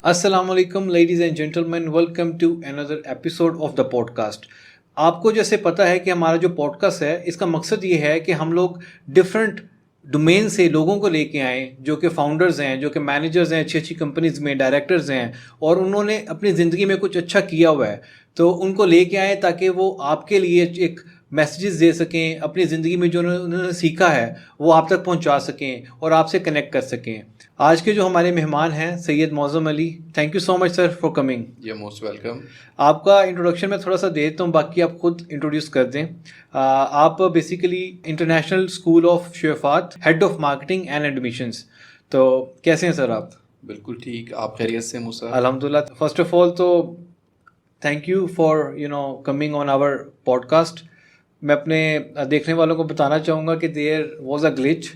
السلام علیکم ladies and gentlemen, welcome to another episode of the podcast. آپ کو جیسے پتہ ہے کہ ہمارا جو پوڈ کاسٹ ہے اس کا مقصد یہ ہے کہ ہم لوگ ڈفرینٹ ڈومین سے لوگوں کو لے کے آئیں جو کہ فاؤنڈرز ہیں، جو کہ مینیجرز ہیں اچھی اچھی کمپنیز میں، ڈائریکٹرز ہیں، اور انہوں نے اپنی زندگی میں کچھ اچھا کیا ہوا ہے، تو ان کو لے کے آئیں تاکہ وہ آپ کے لیے ایک میسیجز دے سکیں، اپنی زندگی میں جو انہوں نے سیکھا ہے وہ آپ تک پہنچا سکیں اور آپ سے کنیکٹ کر سکیں. آج کے جو ہمارے مہمان ہیں Syed Moazzam Ali, thank you so much sir for coming. Most welcome. آپ کا انٹروڈکشن میں تھوڑا سا دے دیتا ہوں، باقی آپ خود انٹروڈیوس کر دیں. آپ basically international school of Choueifat head of marketing and admissions. تو کیسے ہیں سر آپ؟ بالکل ٹھیک، آپ خیریت سے موسیٰ؟ الحمدللہ. فرسٹ آف آل تو thank you for coming on our podcast. میں اپنے دیکھنے والوں کو بتانا چاہوں گا کہ دیر واز اے گلچ.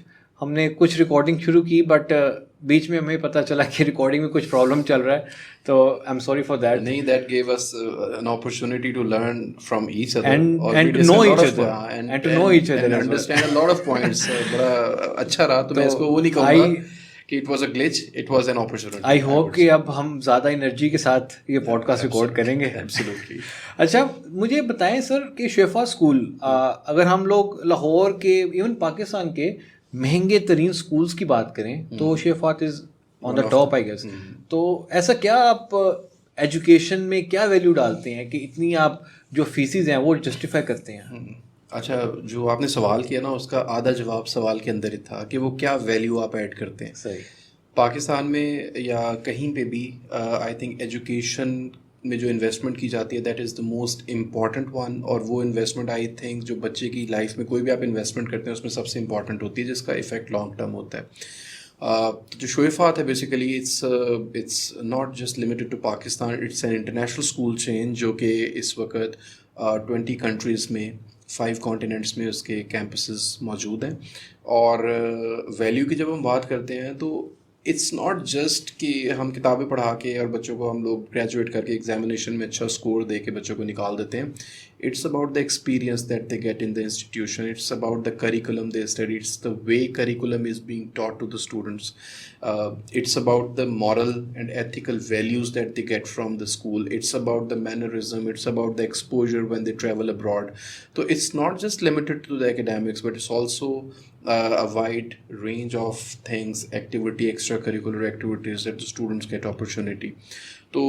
ہم نے کچھ ریکارڈنگ شروع کی بٹ بیچ میں ہمیں پتہ چلا کہ ریکارڈنگ میں کچھ پرابلم چل رہا ہے، تو I am sorry for that. نہیں، that gave us an opportunity to learn from each other and to know each other and to know each other and as well. understand a lot of points. بڑا اچھا رہا. تو میں اس کو وہ نہیں کہوں گا کہ it was a glitch, it was an opportunity. I hope کہ اب ہم زیادہ انرجی کے ساتھ یہ پوڈ کاسٹ ریکارڈ کریں گے. Absolutely. اچھا مجھے بتائیں سر کہ شیفا اسکول، اگر ہم لوگ لاہور کے ایون پاکستان کے مہنگے ترین اسکولس کی بات کریں تو شیفات از آن دا ٹاپ آئی گیس. تو ایسا کیا آپ ایجوکیشن میں کیا ویلیو ڈالتے ہیں کہ اتنی آپ جو فیسز ہیں وہ جسٹیفائی کرتے ہیں؟ اچھا، جو آپ نے سوال کیا نا اس کا آدھا جواب سوال کے اندر ہی تھا کہ وہ کیا ویلیو آپ ایڈ کرتے ہیں. صحیح. پاکستان میں یا کہیں پہ بھی آئی تھنک ایجوکیشن میں جو انویسٹمنٹ کی جاتی ہے that is the most important one. اور وہ انویسٹمنٹ آئی تھنک جو بچے کی لائف میں کوئی بھی آپ انویسٹمنٹ کرتے ہیں اس میں سب سے امپورٹنٹ ہوتی ہے، جس کا افیکٹ لانگ ٹرم ہوتا ہے. جو شیفات ہے basically it's not just limited to Pakistan, it's an international school chain جو کہ اس وقت 20 کنٹریز میں 5 کانٹیننٹس میں اس کے کیمپسز موجود ہیں. اور ویلیو کی جب ہم بات کرتے ہیں تو اٹس ناٹ جسٹ کہ ہم کتابیں پڑھا کے اور بچوں کو ہم لوگ گریجویٹ کر کے ایگزامینیشن میں اچھا اسکور دے کے بچوں کو نکال دیتے ہیں. It's about the experience that they get in the institution. It's about the curriculum they study. It's the way curriculum is being taught to the students. It's about the moral and ethical values that they get from the school. It's about the mannerism. It's about the exposure when they travel abroad. تو it's not just limited to the academics but it's also a wide range of things, activity, extracurricular activities that the students get opportunity. تو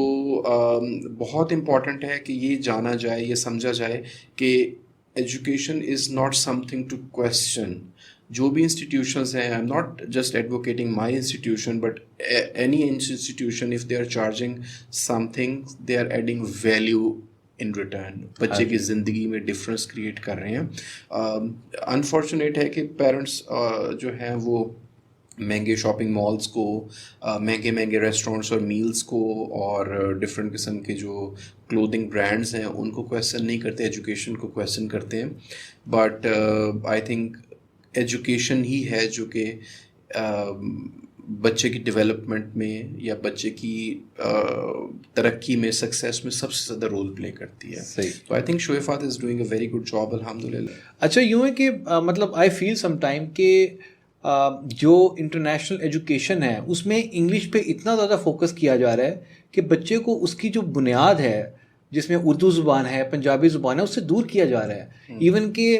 بہت important ہے کہ یہ جانا جائے، یہ سمجھا جائے کہ education is not something to question. جو بھی انسٹیٹیوشنز ہیں، I am not just advocating my institution but any institution if they are charging something they are adding value in return. بچے کی زندگی میں ڈفرینس کریٹ کر رہے ہیں. انفارچونیٹ ہے کہ پیرنٹس جو ہیں وہ مہنگے شاپنگ مالس کو، مہنگے ریسٹورینٹس اور میلس کو اور ڈفرینٹ قسم کے جو کلودنگ برانڈز ہیں ان کو کویسچن نہیں کرتے، ایجوکیشن کو کویسچن کرتے ہیں. بٹ آئی تھنک ایجوکیشن ہی ہے جو کہ بچے کی ڈیولپمنٹ میں یا بچے کی ترقی میں، سکسیس میں سب سے زیادہ رول پلے کرتی ہے. صحیح. تو I think Choueifat is doing a very good job الحمدللہ. اچھا یوں ہے کہ مطلب آئی فیل سم ٹائم کہ جو انٹرنیشنل ایجوکیشن ہے اس میں انگلش پہ اتنا زیادہ فوکس کیا جا رہا ہے کہ بچے کو اس کی جو بنیاد ہے جس میں اردو زبان ہے، پنجابی زبان ہے، اس سے دور کیا جا رہا ہے. ایون کہ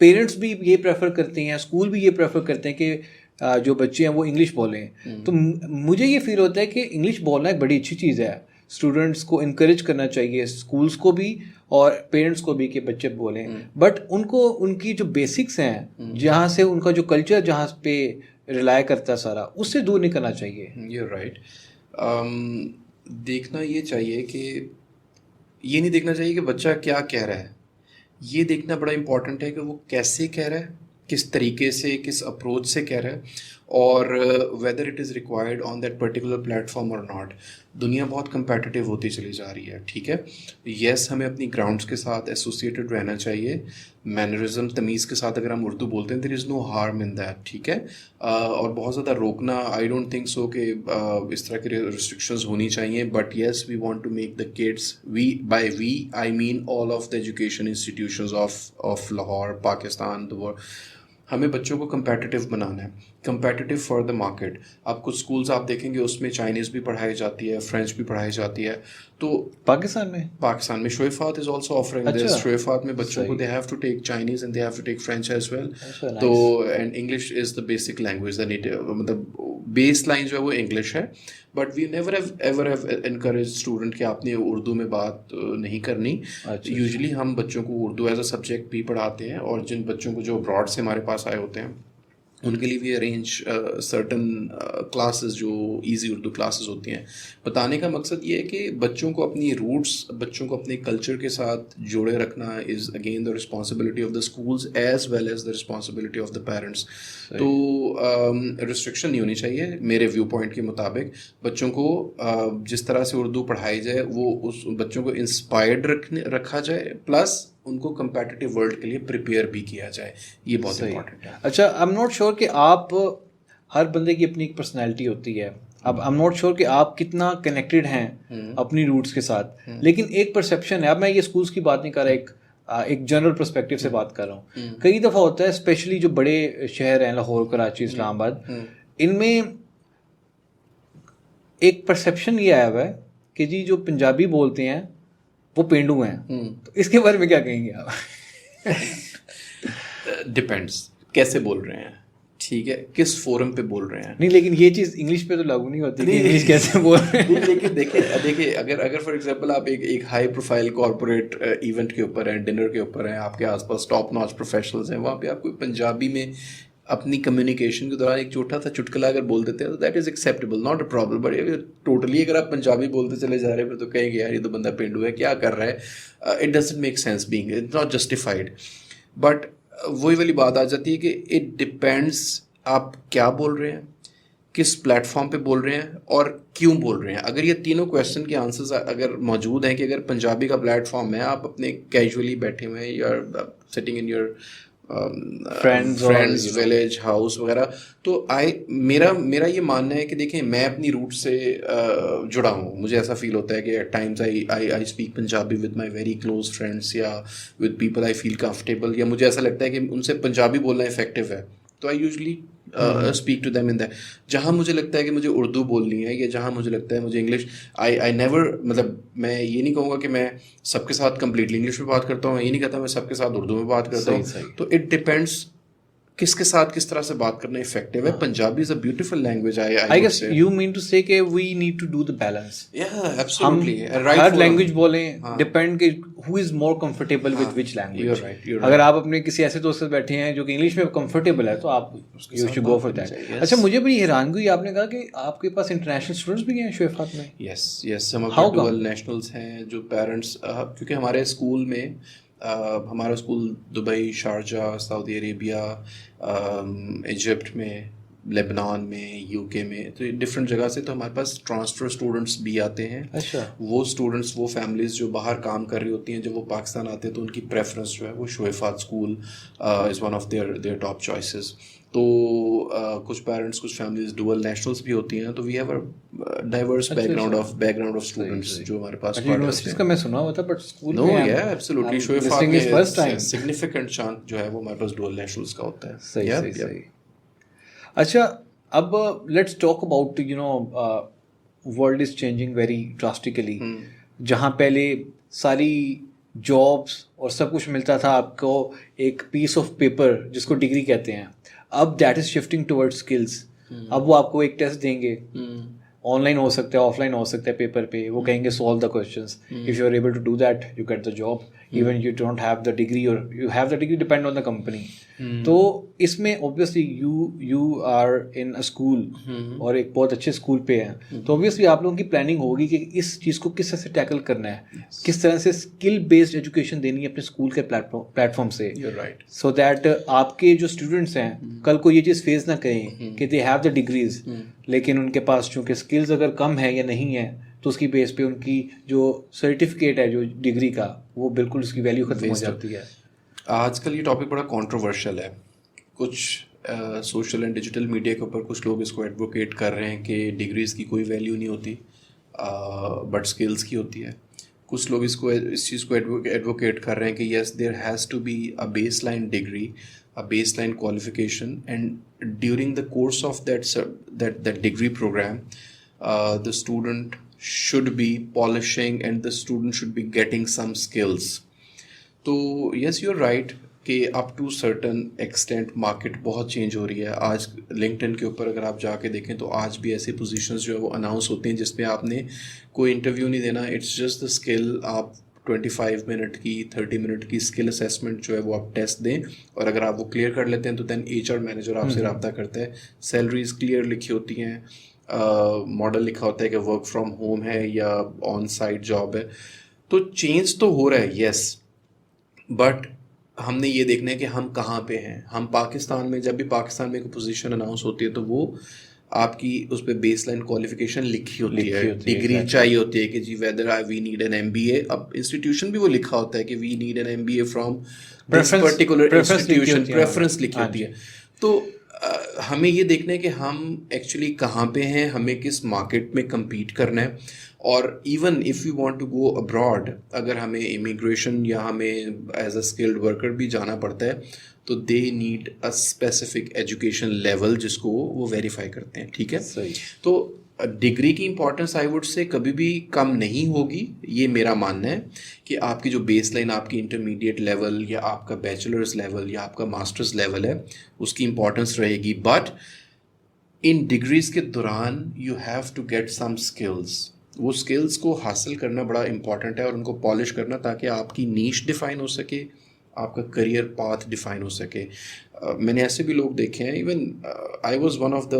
پیرنٹس بھی یہ پریفر کرتے ہیں، اسکول بھی یہ پریفر کرتے ہیں کہ جو بچے ہیں وہ انگلش بولیں. تو مجھے یہ فیل ہوتا ہے کہ انگلش بولنا ایک بڑی اچھی چیز ہے. اسٹوڈنٹس کو انکریج کرنا چاہیے، اسکولس کو بھی اور پیرنٹس کو بھی کہ بچے بولیں. بٹ ان کو ان کی جو بیسکس ہیں، جہاں سے ان کا جو کلچر جہاں پہ ریلائی کرتا ہے سارا، اس سے دور نہیں کرنا چاہیے. You right. دیکھنا یہ چاہیے کہ یہ نہیں دیکھنا چاہیے کہ بچہ کیا کہہ رہا ہے، یہ دیکھنا بڑا امپورٹنٹ ہے کہ وہ کیسے کہہ رہا ہے، کس طریقے سے، کس اپروچ سے کہہ رہا ہے، اور whether it is required on that particular plate form اور ناٹ. دنیا بہت کمپیٹیٹیو ہوتی چلی جا رہی ہے، ٹھیک ہے. یس ہمیں اپنی گراؤنڈس کے ساتھ ایسوسیٹڈ رہنا چاہیے. مینرزم، تمیز کے ساتھ اگر ہم اردو بولتے ہیں there is no harm in that, ٹھیک ہے. اور بہت زیادہ روکنا آئی ڈونٹ تھنک سو کہ اس طرح کی ریسٹرکشنز ہونی چاہیے. But yes we want to make the kids, we by we I mean all of the education institutions of Lahore, Pakistan. ہمیں بچوں کو کمپیٹیٹیو بنانا ہے, کمپیٹیٹیو فار دا مارکیٹ. آپ کچھ اسکولس آپ دیکھیں گے اس میں چائنیز بھی پڑھائی جاتی ہے, فرینچ بھی پڑھائی جاتی ہے. تو پاکستان میں شویفات از آلسو آفرنگ دس. شویفات میں بچوں کو they have to take Chinese and they have to take French as well. تو and English is the basic language, مطلب بیس لائن جو ہے وہ انگلش ہے. But we never ever encourage student کہ آپ نے اردو میں بات نہیں کرنی. یوزلی ہم بچوں کو اردو ایز اے سبجیکٹ بھی پڑھاتے ہیں, اور جن بچوں کو جو ابراڈ سے ہمارے پاس آئے ہوتے ہیں ان کے لیے بھی ارینج سرٹن کلاسز جو ایزی اردو کلاسز ہوتی ہیں. بتانے کا مقصد یہ ہے کہ بچوں کو اپنی روٹس, بچوں کو اپنے کلچر کے ساتھ جوڑے رکھنا is again the responsibility of the schools as well as the responsibility of the parents. تو ریسٹرکشن نہیں ہونی چاہیے میرے ویو پوائنٹ کے مطابق. بچوں کو جس طرح سے اردو پڑھائی جائے وہ اس بچوں کو انسپائرڈ رکھا جائے, پلس ان کو کمپیٹیٹیو ورلڈ کے لیے پریپیئر بھی کیا جائے. یہ بہت امپورٹنٹ ہے. اچھا, آئی ایم ناٹ شیور کہ آپ, ہر بندے کی اپنی ایک پرسنالٹی ہوتی ہے. اب آئی ایم ناٹ شیور کہ آپ کتنا کنیکٹڈ ہیں اپنی روٹس کے ساتھ, لیکن ایک پرسیپشن ہے. اب میں یہ اسکولس کی بات نہیں کر رہا, ایک جنرل پرسپیکٹیو سے بات کر رہا ہوں. کئی دفعہ ہوتا ہے اسپیشلی جو بڑے شہر ہیں, لاہور, کراچی, اسلام آباد, ان میں ایک پرسیپشن یہ آیا ہوا ہے کہ جی جو پنجابی بولتے ہیں وہ پینڈو ہیں. تو اس کے بارے میں کیا کہیں گے آپ؟ ڈپینڈس کیسے بول رہے ہیں, ٹھیک ہے, کس فورم پہ بول رہے ہیں. نہیں, لیکن یہ چیز انگلش پہ تو لاگو نہیں ہوتی کہ انگلش کیسے بول رہے ہیں. دیکھیں اگر فار ایگزامپل آپ ایک ہائی پروفائل کارپوریٹ ایونٹ کے اوپر ہیں, ڈنر کے اوپر ہیں, آپ کے آس پاس ٹاپ ناچ پروفیشنلز ہیں, وہاں پہ آپ کوئی پنجابی میں اپنی کمیونیکیشن کے دوران ایک چھوٹا سا چٹکلا اگر بول دیتے ہیں تو that is acceptable, not a problem. But totally اگر آپ پنجابی بولتے چلے جا رہے ہیں تو کہیں گے یار یہ تو بندہ پینڈو ہے, کیا کر رہا ہے. It doesn't make sense being, it's not justified. But وہی والی بات آ جاتی ہے کہ اٹ ڈپینڈس آپ کیا بول رہے ہیں, کس پلیٹ فارم پہ بول رہے ہیں, اور کیوں بول رہے ہیں. اگر یہ تینوں کویشچن کے آنسرز اگر موجود ہیں کہ اگر پنجابی کا پلیٹ فارم ہے, آپ اپنے کیجولی بیٹھے ہوئے ہیں, you are sitting in your friends village house وغیرہ, تو میرا یہ ماننا ہے کہ دیکھیں میں اپنی روٹ سے جڑا ہوں. مجھے ایسا فیل ہوتا ہے کہ at times I speak Punjabi with my very close friends یا with people I feel comfortable, یا مجھے ایسا لگتا ہے کہ ان سے پنجابی بولنا افیکٹو ہے, تو I usually speak to them in that. جہاں مجھے لگتا ہے کہ مجھے اردو بولنی ہے, یا جہاں مجھے لگتا ہے مجھے انگلش, آئی نیور, مطلب میں یہ نہیں کہوں گا کہ میں سب کے ساتھ کمپلیٹلی انگلش میں بات کرتا ہوں, میں یہ نہیں کہتا میں سب کے ساتھ اردو میں بات کرتا ہوں. تو اٹ ڈپینڈس کس کے ساتھ کس طرح سے بات کرنا افیکٹو ہے. Punjabi is a beautiful language. I guess you mean to say کہ we need to do the balance. ہم ہر لینگویج بولیں, ڈپینڈ کہ who is more comfortable with which language. اگر آپ اپنے کسی ایسے دوست سے بیٹھے ہیں جو کہ انگلش میں کمفرٹیبل ہے تو آپ you should go for that. اچھا, مجھے بڑی حیرانگی ہوئی, آپ نے کہا کہ آپ کے پاس انٹرنیشنل اسٹوڈنٹس بھی ہیں شویفات میں. یس ہم ڈوئل نیشنلز ہیں جو پیرنٹس, کیونکہ ہمارے اسکول میں, ہمارا اسکول دبئی, شارجہ, سعودی عربیہ, ایجپٹ میں, لیبنان میں, یو کے میں, تو ڈفرینٹ جگہ سے, تو ہمارے پاس ٹرانسفر اسٹوڈنٹس بھی آتے ہیں. اچھا, وہ اسٹوڈنٹس, وہ فیملیز جو باہر کام کر رہی ہوتی ہیں, جب وہ پاکستان آتے ہیں تو ان کی پریفرنس جو ہے وہ Choueifat school is one of their top choices. تو کچھ پیرنٹس, کچھ فیملیز ڈوئل نیشنلس بھی ہوتی ہیں, تو we have a diverse background of students جو ہمارے پاس. یونیورسٹیز کا میں سنا ہوا تھا, بٹ اسکول نو, یا ایبسولوٹلی شویفات میں سگنیفیکنٹ چانس جو ہے وہ ہمارے پاس ڈوئل نیشنلس کا ہوتا ہے. صحیح. اچھا, اب let's talk about, you know, world is changing very drastically. جہاں پہلے ساری جابس اور سب کچھ ملتا تھا آپ کو ایک پیس آف پیپر جس کو ڈگری کہتے ہیں, اب that is shifting toward skills. اب وہ آپ کو ایک ٹیسٹ دیں گے, آن لائن ہو سکتا ہے, آف لائن ہو سکتا ہے, پیپر پہ وہ کہیں گے solve the questions. If you are able to do that you get the job, even you don't have the degree or you have the degree, depend on the company. تو اس میں obviously you are in a school اور ایک بہت اچھے school پہ ہیں, تو اوبیسلی آپ لوگوں کی پلاننگ ہوگی کہ اس چیز کو کس طرح سے ٹیکل کرنا ہے, کس طرح سے اسکل بیسڈ ایجوکیشن دینی ہے اپنے اسکول کے پلیٹ فارم سے, سو دیٹ آپ کے جو اسٹوڈنٹس ہیں کل کو یہ چیز فیس نہ کریں کہ دے ہیو دا ڈگریز, لیکن ان کے پاس چونکہ اسکلز اگر کم ہے یا نہیں ہے تو اس کی بیس پہ ان کی جو سرٹیفکیٹ ہے جو ڈگری کا, وہ بالکل اس کی ویلیو ختم ہو جاتی ہے. آج کل یہ ٹاپک بڑا کانٹروورشل ہے. کچھ سوشل اینڈ ڈیجیٹل میڈیا کے اوپر کچھ لوگ اس کو ایڈوکیٹ کر رہے ہیں کہ ڈگریز کی کوئی ویلیو نہیں ہوتی, بٹ اسکلس کی ہوتی ہے. کچھ لوگ اس چیز کو ایڈوکیٹ کر رہے ہیں کہ yes there has to be a baseline degree a baseline qualification, and during the course of that degree program, the student should be polishing and the student should be getting some skills. تو یس you right کہ up to certain extent market بہت change ہو رہی ہے. آج linked ان کے اوپر اگر آپ جا کے دیکھیں تو آج بھی ایسی پوزیشنز جو ہے وہ اناؤنس ہوتی ہیں جس میں آپ نے کوئی انٹرویو نہیں دینا, اٹس جسٹ دا اسکل. آپ 25 منٹ کی 30 منٹ کی اسکل اسیسمنٹ جو ہے وہ آپ ٹیسٹ دیں, اور اگر آپ وہ کلیئر کر لیتے ہیں تو دین ایچ آر مینیجر آپ سے رابطہ کرتا ہے. سیلریز کلیئر لکھی ہوتی ہیں, ماڈل لکھا ہوتا ہے کہ ورک فرام ہوم ہے یا آن سائٹ جاب ہے. تو چینج تو ہو رہا ہے یس, بٹ ہم نے یہ دیکھنا ہے کہ ہم کہاں پہ ہیں. ہم پاکستان میں, جب بھی پاکستان میں کوئی پوزیشن اناؤنس ہوتی ہے تو وہ آپ کی اس پہ بیس لائن کوالیفیکیشن لکھی ہوتی ہے, ڈگری چاہیے ہوتی ہے کہ جی whether we need an MBA. اب انسٹیٹیوشن بھی وہ لکھا ہوتا ہے کہ we need an MBA from this particular institution, preference لکھی ہوتی ہے. تو ہمیں یہ دیکھنا ہے کہ ہم ایکچولی کہاں پہ ہیں, ہمیں کس مارکیٹ میں کمپیٹ کرنا ہے. اور even if you want to go abroad, اگر ہمیں امیگریشن یا ہمیں ایز اے اسکلڈ ورکر بھی جانا پڑتا ہے تو they need a specific education level جس کو وہ ویریفائی کرتے ہیں. ٹھیک ہے, تو ڈگری کی امپورٹنس آئی وڈ سے کبھی بھی کم نہیں ہوگی. یہ میرا ماننا ہے کہ آپ کی جو بیس لائن آپ کی انٹرمیڈیٹ لیول یا آپ کا بیچلرز لیول یا آپ کا ماسٹرز لیول ہے اس کی امپورٹنس رہے گی. بٹ ان ڈگریز کے دوران you have to get some skills. وہ اسکلس کو حاصل کرنا بڑا امپورٹنٹ ہے اور ان کو پالش کرنا تاکہ آپ کی نیش ڈیفائن ہو سکے, آپ کا کریئر پاتھ ڈیفائن ہو سکے. میں نے ایسے بھی لوگ دیکھے ہیں, even I was one of the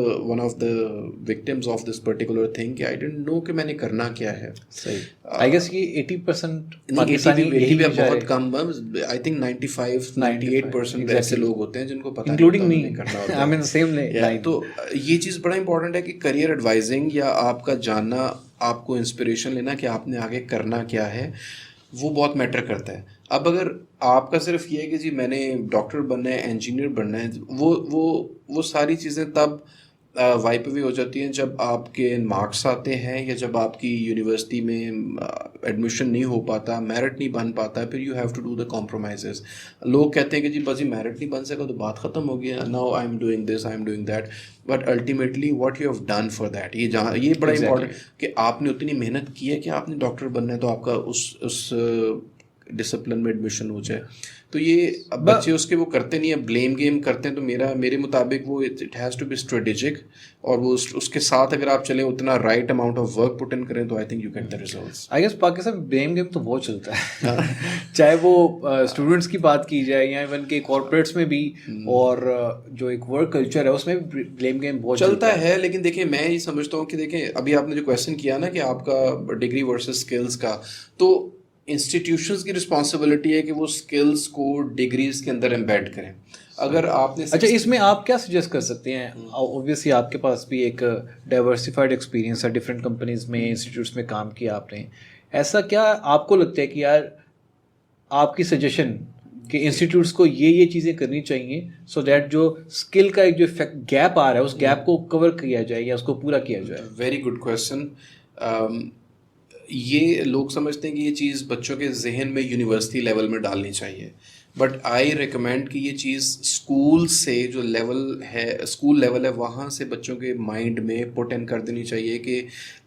victims of this particular thing کہ آئی ڈنٹ نو کہ میں نے کرنا کیا ہے. صحیح, آئی گیس یہ 80% بہت کم, آئی تھنک 95-98% ایسے لوگ ہوتے ہیں جن کو پتہ نہیں کرنا ہوتا ہے. تو یہ چیز بڑا امپورٹنٹ ہے کہ کریئر ایڈوائزنگ یا آپ کا جاننا, آپ کو انسپریشن لینا کہ آپ نے آگے کرنا کیا ہے, وہ بہت میٹر کرتا ہے. اب اگر آپ کا صرف یہ ہے کہ جی میں نے ڈاکٹر بننا ہے, انجینئر بننا ہے, وہ ساری چیزیں تب وائپ اوے ہو جاتی ہیں جب آپ کے مارکس آتے ہیں یا جب آپ کی یونیورسٹی میں ایڈمیشن نہیں ہو پاتا, میرٹ نہیں بن پاتا, پھر you have to do the compromises. لوگ کہتے ہیں کہ جی بس میرٹ نہیں بن سکا تو بات ختم ہو گیا, now I am doing this, I am doing that, but ultimately what you have done for that. یہ بڑا امپورٹنٹ کہ آپ نے اتنی محنت کی ہے کہ آپ نے ڈاکٹر بننا ہے تو آپ کا اس ڈسپلن میں ایڈمیشن ہو جائے. تو یہ بچے اس کے وہ کرتے نہیں ہیں, بلیم گیم کرتے ہیں. تو میرے مطابق وہ it has to be strategic, اور وہ اس کے ساتھ اگر آپ چلیں اتنا right amount of work put in کریں تو I think you get the results. I guess Pakistan میں بلیم گیم تو بہت چلتا ہے, چاہے وہ اسٹوڈنٹس کی بات کی جائے یا ایون کہ کارپوریٹس میں بھی, اور جو ایک ورک کلچر ہے اس میں بھی بلیم گیم بہت چلتا ہے. لیکن دیکھیں میں یہ سمجھتا ہوں کہ دیکھیں ابھی آپ نے جو کویشچن کیا نا کہ آپ کا ڈگری ورسز اسکلس کا, تو انسٹیٹیوشنز کی رسپانسبلٹی ہے کہ وہ اسکلس کو ڈگریز کے اندر امبیڈ کریں. اگر آپ نے اچھا اس میں آپ کیا سجیسٹ کر سکتے ہیں؟ اوبویسلی آپ کے پاس بھی ایک ڈائیورسفائڈ ایکسپیرینس ہے, ڈفرینٹ کمپنیز میں, انسٹیٹیوٹس میں کام کیا آپ نے. ایسا کیا آپ کو لگتا ہے کہ یار آپ کی سجیشن کہ انسٹیٹیوٹس کو یہ چیزیں کرنی چاہیے سو دیٹ جو اسکل کا ایک جو گیپ آ رہا ہے اس گیپ کو کور کیا جائے یا اس کو پورا کیا جائے؟ Very good question. یہ لوگ سمجھتے ہیں کہ یہ چیز بچوں کے ذہن میں یونیورسٹی لیول میں ڈالنی چاہیے, بٹ آئی ریکمینڈ کہ یہ چیز اسکول سے جو لیول ہے, اسکول لیول ہے, وہاں سے بچوں کے مائنڈ میں پٹ ان کر دینی چاہیے کہ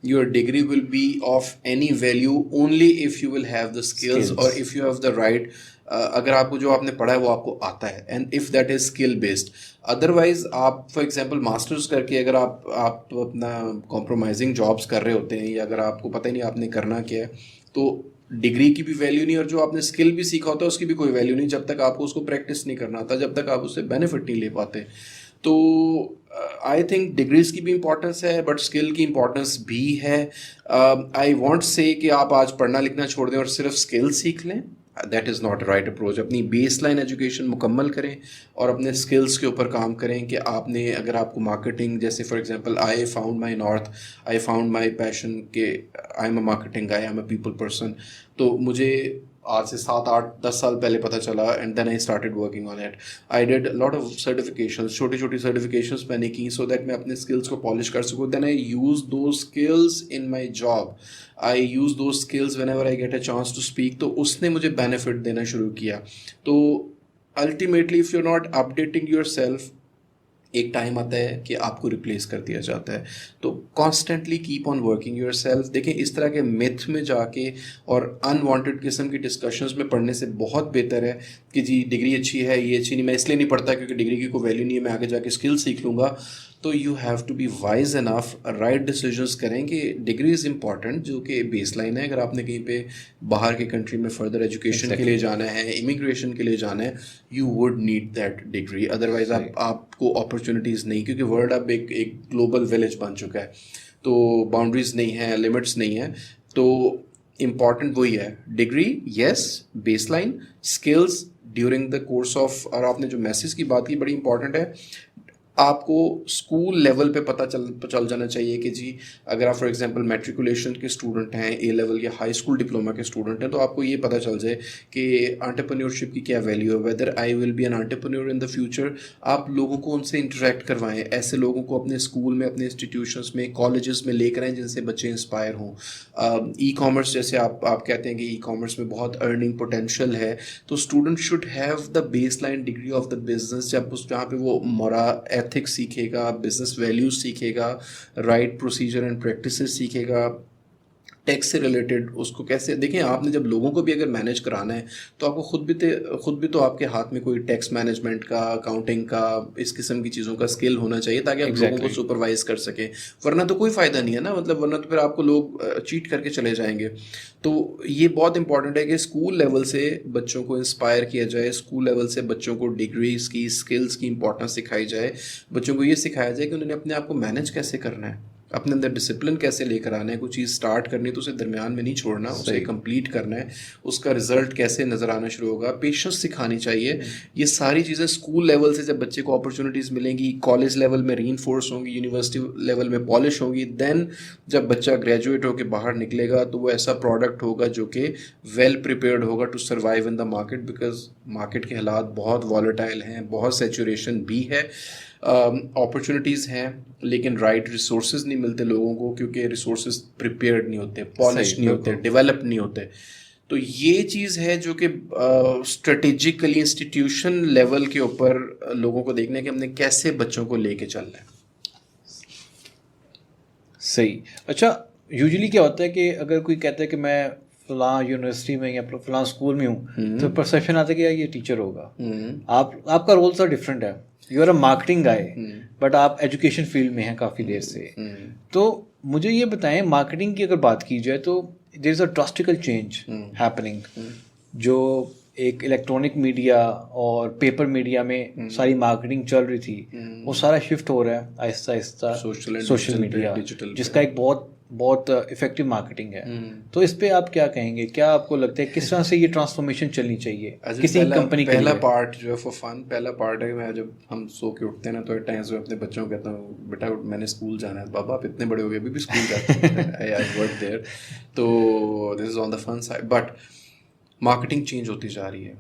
your degree will be of any value only if you will have the skills or if you have the right. اگر آپ کو جو آپ نے پڑھا ہے وہ آپ کو آتا ہے, and if that is skill based. Otherwise آپ فار ایگزامپل ماسٹرز کر کے اگر آپ اپنا کمپرومائزنگ جابس کر رہے ہوتے ہیں, یا اگر آپ کو پتہ ہی نہیں آپ نے کرنا کیا ہے, تو ڈگری کی بھی ویلیو نہیں, اور جو آپ نے اسکل بھی سیکھا ہوتا ہے اس کی بھی کوئی ویلیو نہیں جب تک آپ کو اس کو پریکٹس نہیں کرنا ہوتا, جب تک آپ اس سے بینیفٹ نہیں لے پاتے. تو آئی تھنک ڈگریز کی بھی امپورٹنس ہے بٹ اسکل کی امپورٹنس بھی ہے. آئی وانٹ سے کہ آپ آج پڑھنا لکھنا چھوڑ دیں اور صرف اسکل سیکھ لیں, that is not right approach. اپنی بیس لائن ایجوکیشن مکمل کریں اور اپنے اسکلس کے اوپر کام کریں کہ آپ نے, اگر آپ کو مارکیٹنگ, جیسے for example I found my north, I found my passion کہ I am a marketing guy, I am a people person. تو مجھے آج سے 7-8-10 سال پہلے پتہ چلا, and then I started working on it. I did lot of certifications, چھوٹی چھوٹی سرٹیفکیشنز میں نے کی سو دیٹ میں اپنے اسکلس کو پالش کر سکوں. Then I use those skills in my job, I use those skills whenever I get a chance to speak. تو اس نے مجھے بینیفٹ دینا شروع کیا. تو ultimately if you're not updating yourself, ایک ٹائم آتا ہے کہ آپ کو ریپلیس کر دیا جاتا ہے. تو constantly keep on working your self. دیکھیں اس طرح کے میتھ میں جا کے اور انوانٹیڈ قسم کی ڈسکشنز میں پڑھنے سے بہت بہتر ہے کہ جی ڈگری اچھی ہے یہ اچھی نہیں, میں اس لیے نہیں پڑھتا کیونکہ ڈگری کی کوئی ویلیو نہیں ہے, میں آگے جا کے اسکل سیکھ لوں گا. تو you have to be wise enough, right decisions کریں کہ ڈگری از امپورٹنٹ, جو کہ بیس لائن ہے. اگر آپ نے کہیں پہ باہر کے کنٹری میں فردر ایجوکیشن کے لیے جانا ہے, امیگریشن کے لیے جانا ہے, you would need that degree, otherwise آپ کو اپرچونیٹیز نہیں, کیونکہ ورلڈ اب ایک گلوبل ولیج بن چکا ہے, تو باؤنڈریز نہیں ہیں, لمٹس نہیں ہیں. تو امپورٹنٹ وہی ہے degree, yes, base line, skills during the course of. اور آپ نے جو میسز کی بات کی بڑی امپورٹنٹ ہے, آپ کو اسکول لیول پہ پتہ چل جانا چاہیے کہ جی اگر آپ فار ایگزامپل میٹریکولیشن کے اسٹوڈنٹ ہیں, اے لیول یا ہائی اسکول ڈپلوما کے اسٹوڈنٹ ہیں, تو آپ کو یہ پتہ چل جائے کہ انٹرپرینیورشپ کی کیا ویلیو ہے, whether I will be an entrepreneur in the future. آپ لوگوں کو ان سے انٹریکٹ کروائیں, ایسے لوگوں کو اپنے اسکول میں, اپنے انسٹیٹیوشنس میں, کالجز میں لے کر آئیں جن سے بچے انسپائر ہوں. ای کامرس جیسے آپ کہتے ہیں کہ ای کامرس میں بہت ارننگ پوٹینشیل ہے, تو student should have the base line degree of the business. جہاں پہ وہ ایتھکس سیکھے گا, بزنس ویلیوز سیکھے گا, رائٹ پروسیجر اینڈ پریکٹسز سیکھے گا, ٹیکس سے ریلیٹڈ اس کو کیسے. دیکھیں آپ نے جب لوگوں کو بھی اگر مینیج کرانا ہے تو آپ کو خود بھی تو آپ کے ہاتھ میں کوئی ٹیکس مینجمنٹ کا, اکاؤنٹنگ کا, اس قسم کی چیزوں کا اسکل ہونا چاہیے تاکہ آپ لوگوں کو سپروائز کر سکیں, ورنہ تو کوئی فائدہ نہیں ہے نا, مطلب ورنہ تو پھر آپ کو لوگ چیٹ کر کے چلے جائیں گے. تو یہ بہت امپورٹنٹ ہے کہ اسکول لیول سے بچوں کو انسپائر کیا جائے, اسکول لیول سے بچوں کو ڈگریز کی, اسکلس کی امپورٹنس سکھائی جائے, بچوں کو یہ سکھایا جائے کہ انہوں نے اپنے آپ کو مینیج کیسے کرنا ہے, اپنے اندر ڈسپلن کیسے لے کر آنا ہے, کوئی چیز اسٹارٹ کرنی ہے تو اسے درمیان میں نہیں چھوڑنا, اسے کمپلیٹ کرنا ہے, اس کا رزلٹ کیسے نظر آنا شروع ہوگا, پیشنس سکھانی چاہیے. یہ ساری چیزیں اسکول لیول سے جب بچے کو اپرچونیٹیز ملیں گی, کالج لیول میں ری انفورس ہوں گی, یونیورسٹی لیول میں پالش ہوں گی, دین جب بچہ گریجویٹ ہو کے باہر نکلے گا تو وہ ایسا پروڈکٹ ہوگا جو کہ ویل پریپیئرڈ ہوگا to survive in the market, because market کے حالات بہت والیٹائل ہیں, بہت سیچوریشن بھی ہے, اپرچونیٹیز ہیں, لیکن رائٹ ریسورسز نہیں ملتے لوگوں کو, کیونکہ ریسورسز پریپیئرڈ نہیں ہوتے, پالش نہیں ہوتے, ڈیولپ نہیں ہوتے. تو یہ چیز ہے جو کہ اسٹریٹجیکلی انسٹیٹیوشن لیول کے اوپر لوگوں کو دیکھنا ہے کہ ہم نے کیسے بچوں کو لے کے چلنا ہے. صحیح. اچھا یوزلی کیا ہوتا ہے کہ اگر کوئی کہتا ہے کہ میں فلاں یونیورسٹی میں یا فلاں اسکول میں ہوں, تو پرسیپشن آتا ہے کہ یہ ٹیچر ہوگا. آپ کا رول سا ڈفرینٹ ہے, you are a marketing guy, but آپ ایجوکیشن فیلڈ میں ہیں کافی دیر سے. تو مجھے یہ بتائیں, مارکیٹنگ کی اگر بات کی جائے تو دیر از اے ڈراسٹیکل چینج ہیپننگ, جو ایک الیکٹرانک میڈیا اور پیپر میڈیا میں ساری مارکیٹنگ چل رہی تھی, وہ سارا شفٹ ہو رہا ہے آہستہ آہستہ سوشل میڈیا, جس کا ایک بہت افیکٹو مارکیٹنگ ہے. تو اس پہ آپ کیا کہیں گے, کیا آپ کو لگتا ہے کس طرح سے یہ ٹرانسفارمیشن چلنی چاہیے کسی کمپنی کے لیے؟ پہلا پارٹ جو ہے فور فن, پہلا پارٹ ہے کہ میں جب ہم سو کے اٹھتے ہیں نا تو ایٹ ٹائمز میں اپنے بچوں کو کہتا ہوں بیٹا میں نے اسکول جانا ہے. بابا آپ اتنے بڑے ہو گئے ابھی بھی اسکول جاتے ہیں. تو دس از آن دا فن سائڈ, بٹ مارکیٹنگ چینج ہوتی جا رہی ہے,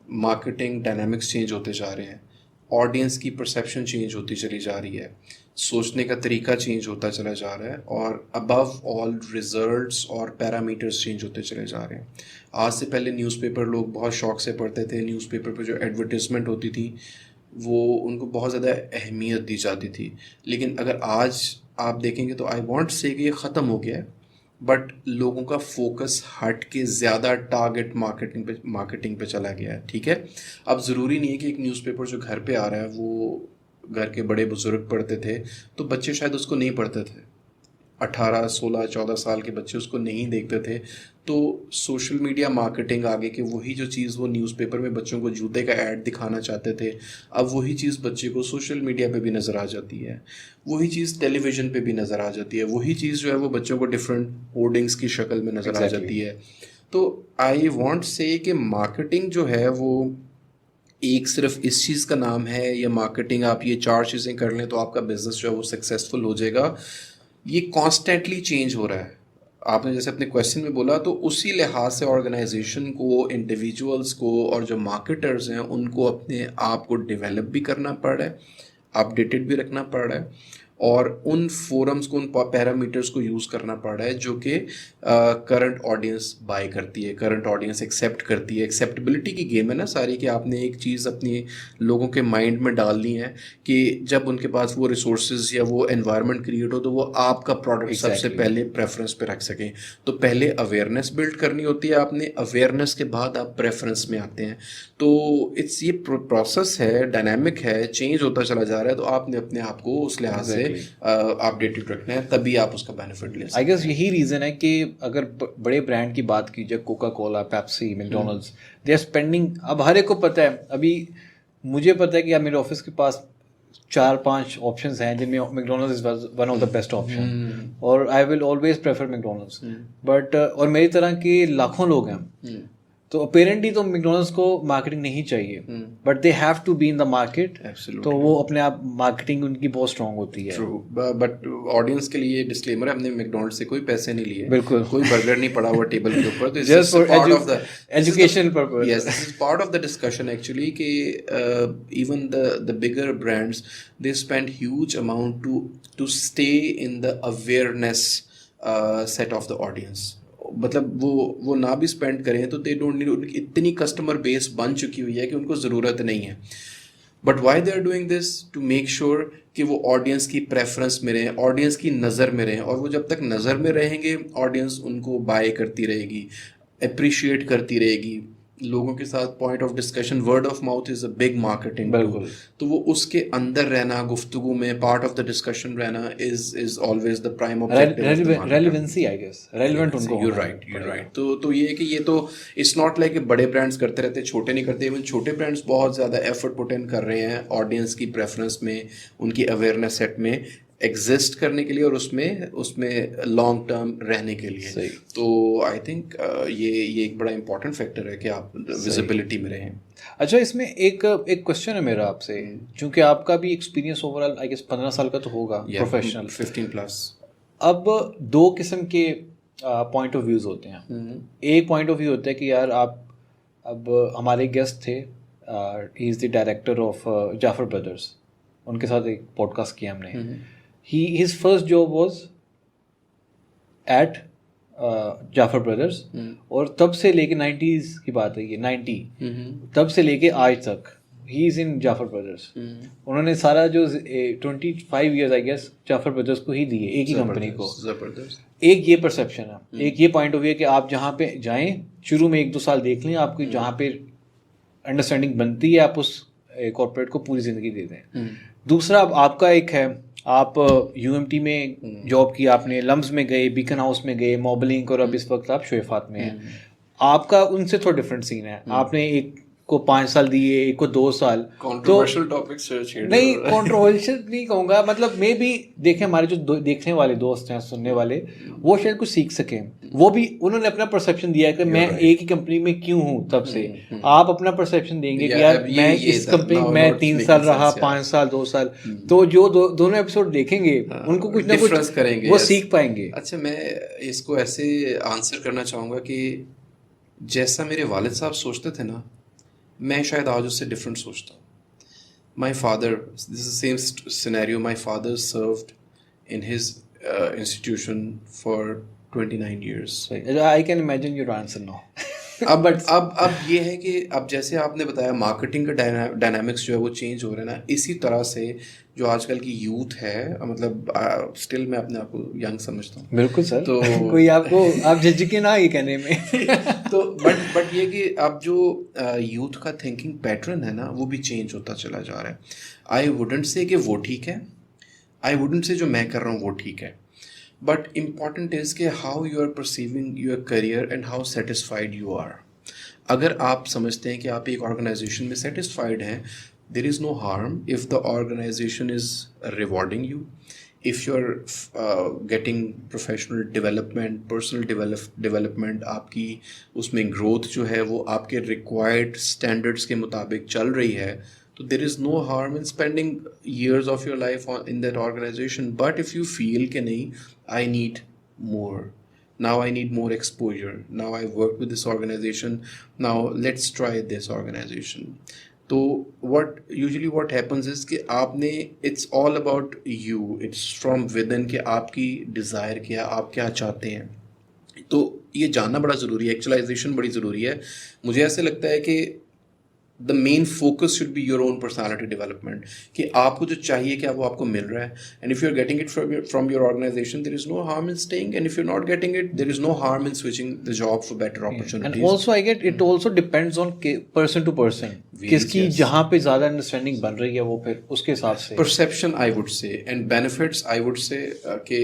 مارکیٹنگ ڈائنامکس چینج ہوتے جا رہے ہیں, آڈینس کی پرسیپشن چینج ہوتی چلی جا رہی ہے, سوچنے کا طریقہ چینج ہوتا چلا جا رہا ہے, اور ابو آل ریزلٹس اور پیرامیٹرز چینج ہوتے چلے جا رہے ہیں. آج سے پہلے نیوز پیپر لوگ بہت شوق سے پڑھتے تھے, نیوز پیپر پہ جو ایڈورٹیزمنٹ ہوتی تھی وہ ان کو بہت زیادہ اہمیت دی جاتی تھی. لیکن اگر آج آپ دیکھیں گے تو آئی وانٹ سے کہ یہ ختم ہو گیا ہے, بٹ لوگوں کا فوکس ہٹ کے زیادہ ٹارگیٹ مارکیٹنگ پہ چلا گیا ہے. ٹھیک ہے, اب ضروری نہیں ہے کہ ایک نیوز پیپر جو گھر پہ آ رہا ہے وہ گھر کے بڑے بزرگ پڑھتے تھے, تو بچے شاید اس کو نہیں پڑھتے تھے, 18 16 14 سال کے بچے اس کو نہیں دیکھتے تھے. تو سوشل میڈیا مارکیٹنگ آگے کہ وہی جو چیز وہ نیوز پیپر میں بچوں کو جوتے کا ایڈ دکھانا چاہتے تھے, اب وہی چیز بچے کو سوشل میڈیا پہ بھی نظر آ جاتی ہے, وہی چیز ٹیلی ویژن پہ بھی نظر آ جاتی ہے, وہی چیز جو ہے وہ بچوں کو ڈفرینٹ ہورڈنگس کی شکل میں نظر آ جاتی ہے. تو آئی وانٹ سے کہ مارکیٹنگ جو ہے وہ ایک صرف اس چیز کا نام ہے, یا مارکیٹنگ آپ یہ 4 چیزیں کر لیں تو آپ کا بزنس جو ہے وہ سکسیزفل ہو جائے گا. یہ کانسٹنٹلی چینج ہو رہا ہے. آپ نے جیسے اپنے کویشچن میں بولا, تو اسی لحاظ سے آرگنائزیشن کو, انڈیویجولس کو, اور جو مارکیٹرز ہیں ان کو اپنے آپ کو ڈیولپ بھی کرنا پڑ رہا ہے, اپ ڈیٹڈ بھی رکھنا پڑ رہا ہے, اور ان فورمز کو ان پیرامیٹرز کو یوز کرنا پڑ رہا ہے جو کہ کرنٹ آڈینس بائی کرتی ہے, کرنٹ آڈینس ایکسیپٹ کرتی ہے. ایکسیپٹیبلٹی کی گیم ہے نا ساری, کہ آپ نے ایک چیز اپنی لوگوں کے مائنڈ میں ڈالنی ہے کہ جب ان کے پاس وہ ریسورسز یا وہ انوائرمنٹ کریٹ ہو تو وہ آپ کا پروڈکٹ سب سے پہلے پریفرنس پہ رکھ سکیں. تو پہلے اویئرنیس بلڈ کرنی ہوتی ہے آپ نے, اویئرنیس کے بعد آپ پریفرنس میں آتے ہیں. تو یہ پروسیس ہے, ڈائنامک ہے, چینج ہوتا چلا جا رہا ہے. تو آپ نے اپنے آپ کو اس لحاظ سے اپڈیٹڈ رکھنا ہے, تبھی آپ اس کا بینیفٹ لے سکتے ہیں. آئی گیس یہی ریزن ہے کہ اگر بڑے برانڈ کی بات کی جائے, Coca Cola, Pepsi, McDonald's, they are spending. اب ہر ایک کو پتہ ہے, ابھی مجھے پتہ ہے کہ میرے آفس کے پاس 4-5 آپشنز ہیں جن میں McDonald's is one of the best option, اور I will always prefer McDonald's. But اور میری طرح کے لاکھوں لوگ ہیں, تو اپیرنٹلی تو میکڈونلڈس کو مارکیٹنگ نہیں چاہیے, but they have to be in the market. تو وہ اپنے آپ مارکیٹنگ ان کی بہت اسٹرانگ ہوتی ہے. بٹ آڈینس کے لیے ڈسکلیمر ہے, ہم نے میکڈونلڈ سے کوئی پیسے نہیں لیے, بالکل کوئی برگر نہیں پڑا ہوا ٹیبل کے اوپر. Just for education purpose. Yes, this is part of the discussion actually, کہ even the bigger brands they spend huge amount to stay in the awareness set of the audience. مطلب وہ نہ بھی اسپینڈ کریں تو they don't need, ان کی اتنی customer base بن چکی ہوئی ہے کہ ان کو ضرورت نہیں ہے. But why they are doing this, to make sure کہ وہ آڈینس کی پریفرنس میں رہیں, آڈینس کی نظر میں رہیں. اور وہ جب تک نظر میں رہیں گے, آڈینس ان کو بائی کرتی رہے گی, اپریشیٹ کرتی رہے گی. لوگوں کے ساتھ point of discussion, word of mouth is a big marketing. بالکل. تو وہ اس کے اندر رہنا, گفتگو میں پارٹ آف دا ڈسکشن رہنا is always the prime objective. Relevancy I guess, relevant ان کو. You right. تو یہ کہ یہ تو اٹس ناٹ لائک کہ بڑے برانڈس کرتے رہتے, چھوٹے نہیں کرتے. ایون چھوٹے برانڈس بہت زیادہ ایفرٹ پٹ ان کر رہے ہیں آڈینس کی پریفرنس میں, ان کی اویئرنیس سیٹ میں ایگزسٹ کرنے کے لیے, اور اس میں لانگ ٹرم رہنے کے لیے. تو آئی تھنک یہ ایک بڑا امپورٹنٹ فیکٹر ہے کہ آپ ویزیبلٹی میں رہیں. اچھا, اس میں ایک کوشچن ہے میرا آپ سے, چونکہ آپ کا بھی experience over all I guess 15 سال کا تو ہوگا پروفیشنل, 15+. اب 2 قسم کے پوائنٹ آف ویوز ہوتے ہیں. ایک پوائنٹ آف ویو ہوتا ہے کہ یار آپ, اب ہمارے گیسٹ تھے, he is the director of Jafar Brothers, ان کے ساتھ ایک پوڈ کاسٹ کیا ہم نے. His first job was at Jafar Brothers, اور تب سے لے کے 90s کی بات ہے یہ, 90 تب سے لے کے آج تک ہی از ان جعفر بردرز. انہوں نے سارا جو 25 years I guess Jafar brothers کو ہی دیے, ایک ہی کمپنی کو. ایک یہ پرسیپشن ہے, ایک یہ پوائنٹ آف ویو ہے کہ آپ جہاں پہ جائیں شروع میں 1-2 سال دیکھ لیں, آپ کی جہاں پہ انڈرسٹینڈنگ بنتی ہے آپ اس کارپوریٹ کو پوری زندگی دے دیں. دوسرا اب آپ کا ایک ہے, آپ یو ایم ٹی میں جاب کی, آپ نے لمز میں گئے, بیکن ہاؤس میں گئے, موبلنگ, اور اب اس وقت آپ شویفات میں ہیں. آپ کا ان سے تھوڑا ڈفرینٹ سین ہے. آپ نے ایک کو 5 سال دیے, ایک کو 2 سال. کنٹروورشل ٹاپکس نہیں, کنٹروورشل نہیں کہوں گا, مطلب میں بھی دیکھیں ہمارے جو دیکھنے والے دوست ہیں, سننے والے, وہ شاید کچھ سیکھ سکیں. وہ بھی انہوں نے اپنا پرسیپشن دیا کہ میں ایک ہی کمپنی میں کیوں ہوں تب سے. آپ اپنا پرسیپشن دیں گے کہ یار میں اس کمپنی میں 3 سال رہا, 5 سال, 2 سال. تو جو دونوں ایپیسوڈ دیکھیں گے ان کو کچھ نہ کچھ کریں گے, وہ سیکھ پائیں گے. اچھا, میں اس کو ایسے آنسر کرنا چاہوں گا کہ جیسا میرے والد صاحب سوچتے تھے نا, میں شاید آج اس سے ڈفرینٹ سوچتا ہوں. My father, this is same scenario, my father served in his institution for 29 years. I can imagine your answer now. اب یہ ہے کہ اب جیسے آپ نے بتایا مارکیٹنگ کا ڈائنامکس جو ہے وہ چینج ہو رہا ہے نا, اسی طرح سے جو آج کل کی یوتھ ہے, مطلب اسٹل میں اپنے آپ کو ینگ سمجھتا ہوں. بالکل سر, تو کوئی آپ جھجکے نہ یہ کہنے میں. تو بٹ یہ کہ اب جو یوتھ کا تھنکنگ پیٹرن ہے نا, وہ بھی چینج ہوتا چلا جا رہا ہے. آئی ووڈنٹ سے کہ وہ ٹھیک ہے, آئی ووڈنٹ سے جو میں کر رہا ہوں وہ ٹھیک ہے, بٹ امپورٹنٹ از کہ how you are pursuing your career and how satisfied you are. اگر آپ سمجھتے ہیں کہ آپ ایک آرگنائزیشن میں سیٹسفائڈ ہیں, there is no harm if the organisation is rewarding you, if you are getting professional development, personal development, آپ کی اس میں گروتھ جو ہے وہ آپ کے ریکوائرڈ اسٹینڈرڈس کے مطابق چل رہی ہے, تو there is no harm in spending years of your life in that organization. But if you feel کہ نہیں, I need more, now I need more exposure, now I've worked with this organization, now let's try this organization, تو what happens is کہ آپ نے it's all about you, it's from within کہ آپ کی Dzire کیا, آپ کیا چاہتے ہیں. تو یہ جاننا بڑا ضروری ہے, ایکچولائزیشن بڑی ضروری ہے. مجھے ایسے لگتا ہے کہ the main focus should be your own personality development, کہ آپ کو جو چاہیے کیا وہ آپ کو مل رہا ہے, and if you're getting it from your organization, there is no harm in staying, and if you're not getting it, there is no harm in switching the job for better opportunities. And also I get it also depends on person to person, کس کی جہاں پہ زیادہ understanding بن رہی ہے وہ پھر اس کے حساب سے perception I would say, and benefits I would say کہ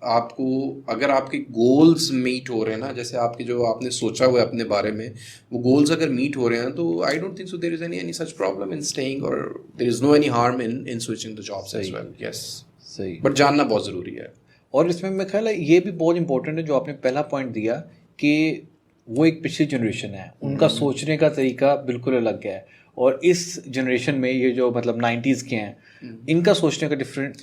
آپ کو اگر آپ کے گولز میٹ ہو رہے ہیں نا, جیسے آپ کے جو آپ نے سوچا ہوا ہے اپنے بارے میں, وہ گولز اگر میٹ ہو رہے ہیں تو I don't think so there is any such problem in staying, or there is no any harm in switching the jobs as well. Yes, صحیح, بٹ جاننا بہت ضروری ہے. اور اس میں خیال ہے یہ بھی بہت امپورٹنٹ ہے جو آپ نے پہلا پوائنٹ دیا کہ وہ ایک پچھلی جنریشن ہے, ان کا سوچنے کا طریقہ بالکل الگ ہے, اور اس جنریشن میں یہ جو مطلب 90s کے ہیں ان کا سوچنے کا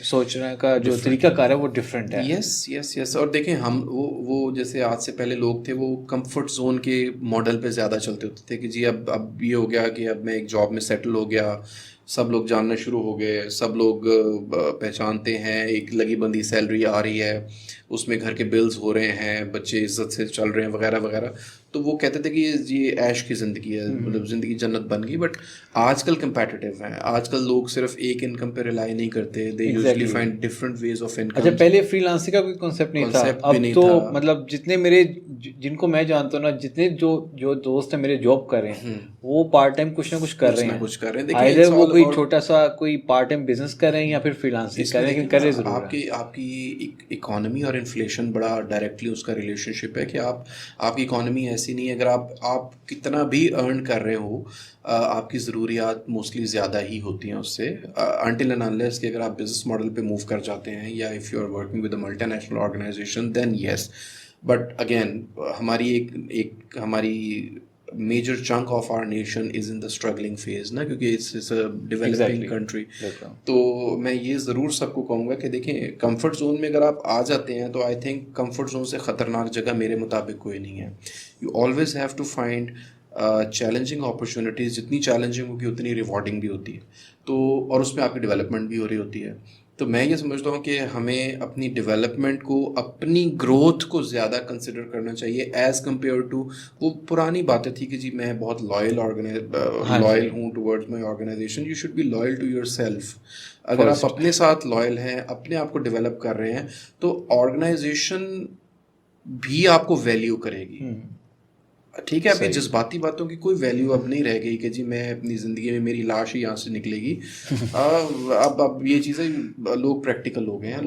سوچنے کا جو طریقہ کار ہے وہ ڈفرینٹ ہے. یس اور دیکھیں ہم وہ جیسے آج سے پہلے لوگ تھے وہ کمفرٹ زون کے ماڈل پہ زیادہ چلتے ہوتے تھے کہ جی اب یہ ہو گیا کہ اب میں ایک جاب میں سیٹل ہو گیا, سب لوگ جاننا شروع ہو گئے, سب لوگ پہچانتے ہیں, ایک لگی بندی سیلری آ رہی ہے, اس میں گھر کے بلز ہو رہے ہیں, بچے عزت سے چل رہے ہیں وغیرہ وغیرہ. تو وہ کہتے تھے کہ یہ عیش کی زندگی ہے, مطلب زندگی جنت بن گئی. بٹ آج کل کمپیٹیٹیو ہیں, آج کل لوگ صرف ایک انکم پہ ریلائی نہیں کرتے, they usually find different ways of income. اچھا, پہلے فری لانسنگ کا کوئی کانسیپٹ نہیں تھا, اب تو مطلب جتنے میرے جن کو میں جانتا ہوں نا, جتنے جو دوست ہیں میرے جاب کر رہے ہیں وہ پارٹ ٹائم کچھ نہ کچھ کر رہے ہیں, ادھر وہ کوئی چھوٹا سا کوئی پارٹ ٹائم بزنس کر رہے ہیں یا پھر فری لانسنگ کر رہے ہیں, لیکن کرے ضرور ہیں. آپ کی اکانومی اور انفلیشن بڑا ڈائریکٹلی اس کا ریلیشن شپ ہے کہ آپ کی اکانومی ایسی نہیں ہے, اگر آپ کتنا بھی ارن کر رہے ہو آپ کی ضروریات موسٹلی زیادہ ہی ہوتی ہیں اس سے, انٹل اینڈ انلیس کہ اگر آپ بزنس ماڈل پہ موو کر جاتے ہیں یا if you are working with a multinational organisation then yes. But again ہماری major chunk of our nation is in the struggling phase نا, کیونکہ اٹس اے ڈیولپنگ کنٹری. تو میں یہ ضرور سب کو کہوں گا کہ دیکھیں کمفرٹ زون میں اگر آپ آ جاتے ہیں تو آئی تھنک کمفرٹ زون سے خطرناک جگہ میرے مطابق کوئی نہیں ہے. You always have to find challenging opportunities, جتنی چیلنجنگ ہوگی اتنی ریوارڈنگ بھی ہوتی ہے, تو اور اس میں آپ کی ڈیولپمنٹ بھی ہو رہی ہوتی ہے. تو میں یہ سمجھتا ہوں کہ ہمیں اپنی ڈیولپمنٹ کو, اپنی گروتھ کو زیادہ کنسیڈر کرنا چاہیے ایز کمپیئر ٹو وہ پرانی باتیں تھی کہ جی میں بہت لائل ہوں towards my organization. You should be loyal to yourself. اگر آپ اپنے ساتھ لائل ہیں, اپنے آپ کو ڈیولپ کر رہے ہیں, تو آرگنائزیشن بھی آپ کو ویلیو کرے گی. ٹھیک ہے, ابھی جذباتی باتوں کی کوئی ویلیو اب نہیں رہ گئی کہ جی میں اپنی زندگی میں میری لاش ہی یہاں سے نکلے گی. اب یہ چیزیں لوگ پریکٹیکل ہو گئے ہیں,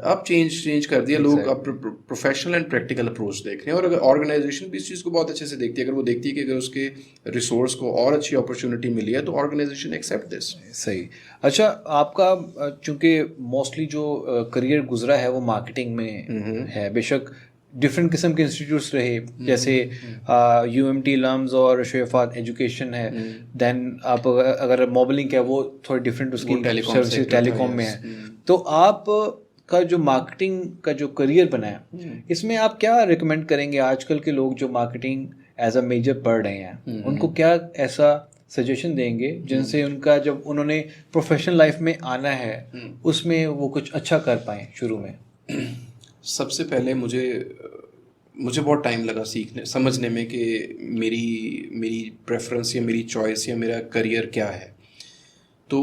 اب چینج کر دیا لوگ, اب پروفیشنل اینڈ پریکٹیکل اپروچ دیکھ رہے ہیں. اور اگر آرگنائزیشن بھی اس چیز کو بہت اچھے سے دیکھتی ہے, اگر وہ دیکھتی ہے کہ اگر اس کے ریسورس کو اور اچھی اپرچونیٹی ملی ہے تو آرگنائزیشن ایکسیپٹ دس. صحیح. اچھا, آپ کا چونکہ موسٹلی جو کریئر گزرا ہے وہ مارکیٹنگ میں ہے, بے شک ڈفرینٹ قسم کے انسٹیٹیوٹس رہے, جیسے یو ایم ٹی لمز اور شیفات ایجوکیشن ہے, دین آپ اگر موبلنگ ہے وہ تھوڑی ڈفرینٹ اس کی سروسز ٹیلی کام میں ہے. تو آپ کا جو مارکیٹنگ کا جو کریئر بنا ہے اس میں آپ کیا ریکمینڈ کریں گے آج کل کے لوگ جو مارکیٹنگ ایز اے میجر پڑھ رہے ہیں, ان کو کیا ایسا سجیشن دیں گے جن سے ان کا جب انہوں نے پروفیشنل لائف میں آنا ہے اس میں وہ کچھ اچھا کر پائیں شروع میں؟ سب سے پہلے مجھے بہت ٹائم لگا سمجھنے میں کہ میری پریفرنس یا میری چوائس یا میرا کریئر کیا ہے. تو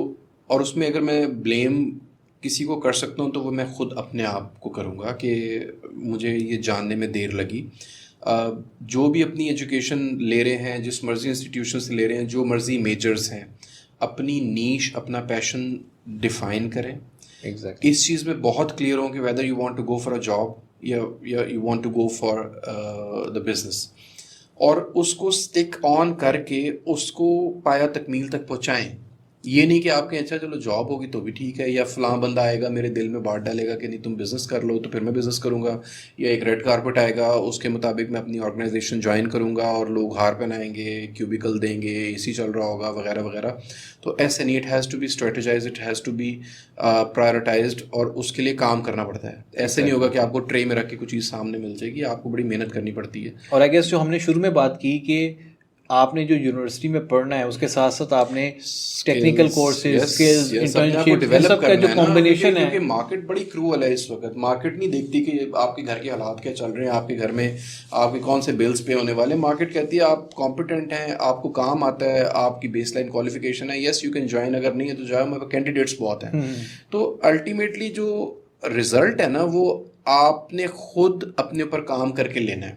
اور اس میں اگر میں بلیم کسی کو کر سکتا ہوں تو وہ میں خود اپنے آپ کو کروں گا کہ مجھے یہ جاننے میں دیر لگی. جو بھی اپنی ایجوکیشن لے رہے ہیں, جس مرضی انسٹیٹیوشن سے لے رہے ہیں, جو مرضی میجرز ہیں, اپنی نیش اپنا پیشن ڈیفائن کریں. اس چیز میں بہت کلیئر ہوں کہ whether you want to go for a job یا you want to go for the business, اور اس کو اسٹک آن کر کے اس کو پایا تکمیل تک پہنچائیں. یہ نہیں کہ آپ کہیں اچھا چلو جاب ہوگی تو بھی ٹھیک ہے, یا فلاں بندہ آئے گا میرے دل میں بات ڈالے گا کہ نہیں تم بزنس کر لو تو پھر میں بزنس کروں گا, یا ایک ریڈ کارپٹ آئے گا اس کے مطابق میں اپنی آرگنائزیشن جوائن کروں گا اور لوگ ہار پہنائیں گے, کیوبیکل دیں گے, اے سی چل رہا ہوگا وغیرہ وغیرہ. تو ایسے نہیں, it has to be strategise, it has to be prioritised, اور اس کے لیے کام کرنا پڑتا ہے. ایسے نہیں ہوگا کہ آپ کو ٹرے میں رکھ کے کچھ چیز سامنے مل جائے گی, آپ کو بڑی محنت کرنی پڑتی ہے. اور آئی گیس جو ہم نے شروع میں بات کی کہ آپ نے جو یونیورسٹی میں پڑھنا ہے اس کے ساتھ ساتھ آپ نے ٹیکنیکل کورسز، اسکلز، انٹرنشپ، ان سب کا جو کمبینیشن ہے. کیونکہ مارکیٹ بڑی کروئل ہے اس وقت. مارکیٹ نہیں دیکھتی کہ آپ کے گھر کے حالات کیا چل رہے ہیں, آپ کے گھر میں آپ کے کون سے بلز پے ہونے والے. مارکیٹ کہتی ہے آپ کمپیٹنٹ ہیں, آپ کو کام آتا ہے, آپ کی بیس لائن کوالیفیکیشن ہے, یس یو کین جوائن, اگر نہیں ہے تو جاؤ, میرے کینڈیڈیٹس بہت ہیں. تو الٹیمیٹلی جو رزلٹ ہے نا وہ آپ نے خود اپنے اوپر کام کر کے لینا ہے.